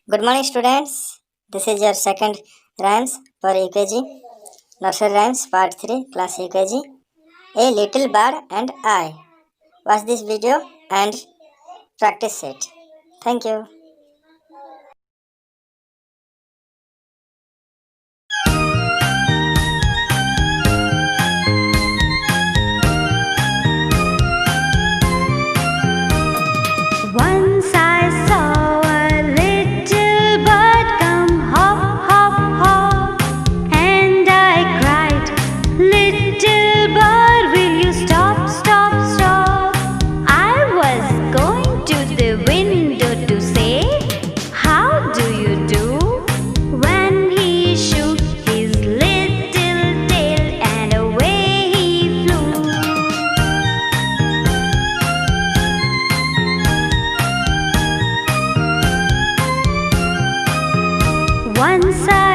Good morning, students. This is your second rhymes for UKG. Nursery rhymes part 3, class UKG. A little bird and I. Watch this video and practice it. Thank you. Once I saw a little bird come hop, hop, hop, and I cried, "Little bird, will you stop, stop, stop?" I was going to the window to say, "How do you do?" when he shook his little tail and away he flew. Once I